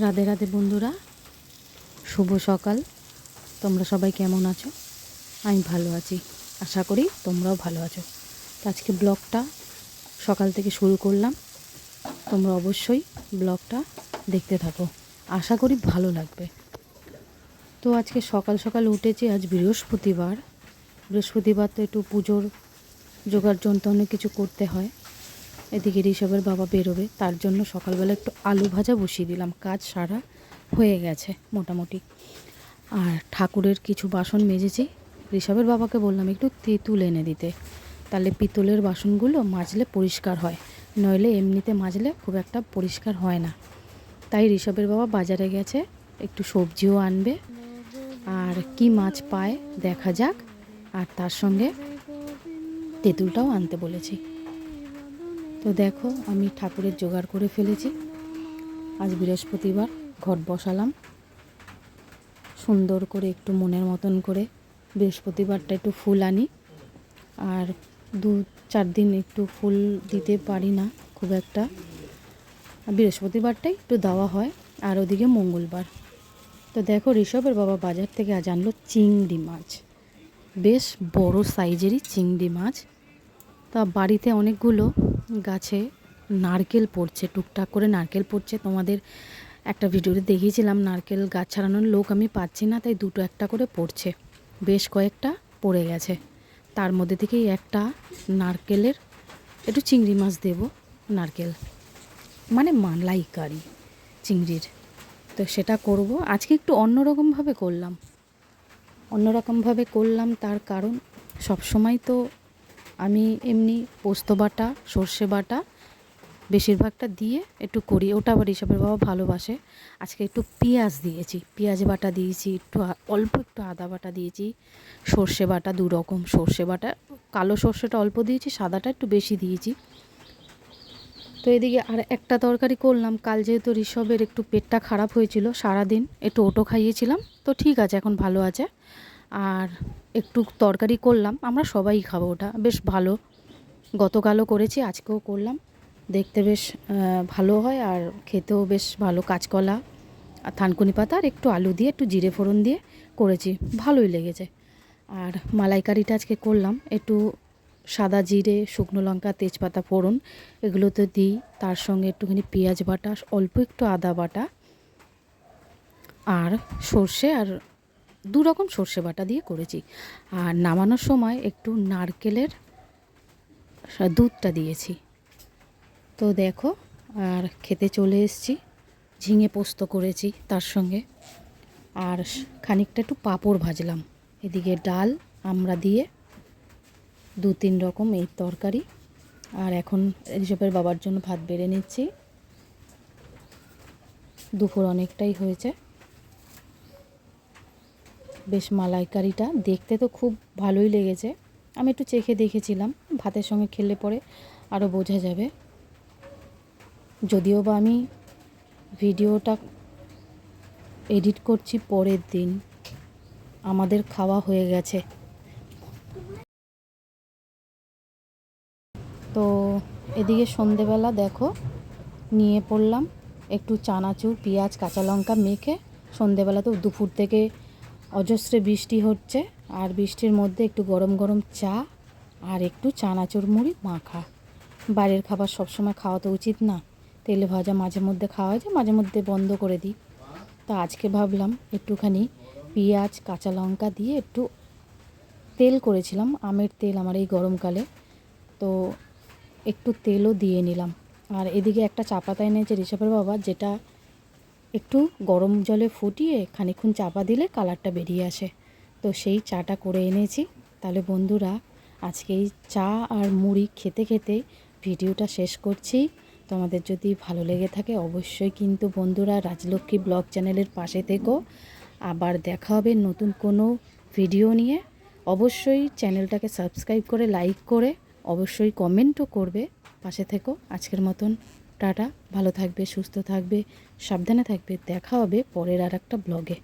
রাধে রাধে বন্ধুরা, শুভ সকাল। তোমরা সবাই কেমন আছো? আমি ভালো আছি, আশা করি তোমরাও ভালো আছো। তো আজকে ব্লগটা সকাল থেকে শুরু করলাম। তোমরা অবশ্যই ব্লগটা দেখতে থাকো, আশা করি ভালো লাগবে। তো আজকে সকাল সকাল উঠেছি। আজ বৃহস্পতিবার। বৃহস্পতিবার তো একটু পুজোর জোগাড় যন্ত্র অনেক কিছু করতে হয়। এদিকে ঋষভের বাবা বেরোবে, তার জন্য সকালবেলা একটু আলু ভাজা বসিয়ে দিলাম। কাজ সারা হয়ে গেছে মোটামুটি। আর ঠাকুরের কিছু বাসন মেজেছি। ঋষভের বাবাকে বললাম একটু তেঁতুল এনে দিতে, তাহলে পিতলের বাসনগুলো মাজলে পরিষ্কার হয়, নইলে এমনিতে মাজলে খুব একটা পরিষ্কার হয় না। তাই ঋষভের বাবা বাজারে গেছে, একটু সবজিও আনবে, আর কি মাছ পায় দেখা যাক। আর তার সঙ্গে তেঁতুলটাও আনতে বলেছি। তো দেখো, আমি ঠাকুরের জোগাড় করে ফেলেছি। আজ বৃহস্পতিবার, ঘট বসালাম সুন্দর করে, একটু মনের মতন করে। বৃহস্পতিবারটা একটু ফুল আনি, আর 2-4 দিন একটু ফুল দিতে পারি না খুব একটা। বৃহস্পতিবারটাই একটু দেওয়া হয়, আর ওদিকে মঙ্গলবার। তো দেখো, ঋষভের বাবা বাজার থেকে আজ আনলো চিংড়ি মাছ, বেশ বড় সাইজেরই চিংড়ি মাছ। তা বাড়িতে অনেকগুলো গাছে নারকেল পড়ছে, টুকটাক করে নারকেল পড়ছে। তোমাদের একটা ভিডিওতে দেখিয়েছিলাম, নারকেল গাছ ছাড়ানোর লোক আমি পাচ্ছি না, তাই 2-1টা করে পড়ছে, বেশ কয়েকটা পড়ে গেছে। তার মধ্যে থেকেই একটা নারকেলের একটু চিংড়ি মাছ দেব, নারকেল মানে মালাইকারি চিংড়ির। তো সেটা করব আজকে, একটু অন্যরকমভাবে করলাম। তার কারণ সবসময় তো আমি এমনি পোস্ত বাটা, সর্ষে বাটা বেশিরভাগটা দিয়ে একটু করি, ওটা আবার ঋষভের বাবা ভালোবাসে। আজকে একটু পেঁয়াজ দিয়েছি, পেঁয়াজ বাটা দিয়েছি, একটু অল্প একটু আদা বাটা দিয়েছি, সর্ষে বাটা 2 রকম সর্ষে বাটা, কালো সর্ষেটা অল্প দিয়েছি, সাদাটা একটু বেশি দিয়েছি। তো এদিকে আর একটা তরকারি করলাম। কাল যেহেতু ঋষভের একটু পেটটা খারাপ হয়েছিল, সারাদিন একটু ওটো খাইয়েছিলাম, তো ঠিক আছে, এখন ভালো আছে। আর একটু তরকারি করলাম, আমরা সবাই খাবো, ওটা বেশ ভালো। গতকালও করেছি, আজকেও করলাম, দেখতে বেশ ভালো হয়, আর খেতেও বেশ ভালো। কাঁচকলা আর থানকুনি পাতা আর একটু আলু দিয়ে একটু জিরে ফোড়ন দিয়ে করেছি, ভালোই লেগেছে। আর মালাইকারিটা আজকে করলাম একটু সাদা জিরে, শুকনো লঙ্কা, তেজপাতা ফোড়ন এগুলো তো দিই, তার সঙ্গে একটুখানি পেঁয়াজ বাটা, অল্প একটু আদা বাটা, আর সর্ষে, আর 2 রকম সর্ষে বাটা দিয়ে করেছি। আর নামানোর সময় একটু নারকেলের দুধটা দিয়েছি। তো দেখো, আর খেতে চলে এসেছি। ঝিঙে পোস্ত করেছি তার সঙ্গে, আর খানিকটা একটু পাঁপড় ভাজলাম। এদিকে ডাল আমরা দিয়ে 2-3 রকম এই তরকারি। আর এখন ঋষভের বাবার জন্য ভাত বেড়ে নিচ্ছি। দুপুর অনেকটাই হয়েছে। বেশ মালাইকারিটা দেখতে তো খুব ভালোই লেগেছে, আমি একটু চেখে দেখেছিলাম, ভাতের সঙ্গে খেলে পরে আরও বোঝা যাবে। যদিও বা আমি ভিডিওটা এডিট করছি পরের দিন, আমাদের খাওয়া হয়ে গেছে। তো এদিকে সন্ধেবেলা দেখো নিয়ে পড়লাম একটু চানাচুর, পেঁয়াজ, কাঁচা লঙ্কা মেখে। সন্ধেবেলা তো দুপুর থেকে অজস্রে বৃষ্টি হচ্ছে, আর বৃষ্টির মধ্যে একটু গরম গরম চা আর একটু চানাচুর মুড়ি মাখা। বাইরের খাবার সবসময় খাওয়া তো উচিত না, তেলে ভাজা মাঝে মধ্যে খাওয়া যায়, মাঝে মধ্যে বন্ধ করে দিই। তো আজকে ভাবলাম একটুখানি পেঁয়াজ, কাঁচা লঙ্কা দিয়ে একটু তেল করেছিলাম, আমের তেল আমার এই গরমকালে, তো একটু তেলও দিয়ে নিলাম। আর এদিকে একটা চা পাতা এনেছে ঋষভের বাবা, যেটা একটু গরম জলে ফুটিয়ে খানিকক্ষণ চাপা দিলে কালারটা বেরিয়ে আসে, তো সেই চাটা করে এনেছি। তাহলে বন্ধুরা, আজকে এই চা আর মুড়ি খেতে খেতে ভিডিওটা শেষ করছি। তোমাদের যদি ভালো লেগে থাকে অবশ্যই কিন্তু বন্ধুরা রাজলক্ষ্মী ব্লগ চ্যানেলের পাশে থেকো। আবার দেখা হবে নতুন কোনো ভিডিও নিয়ে। অবশ্যই চ্যানেলটাকে সাবস্ক্রাইব করে, লাইক করে, অবশ্যই কমেন্টও করবে, পাশে থেকো। আজকের মতন টাটা, ভালো থাকবে, সুস্থ থাকবে, সাবধানে থাকবে। দেখা হবে পরের আর একটা ব্লগে।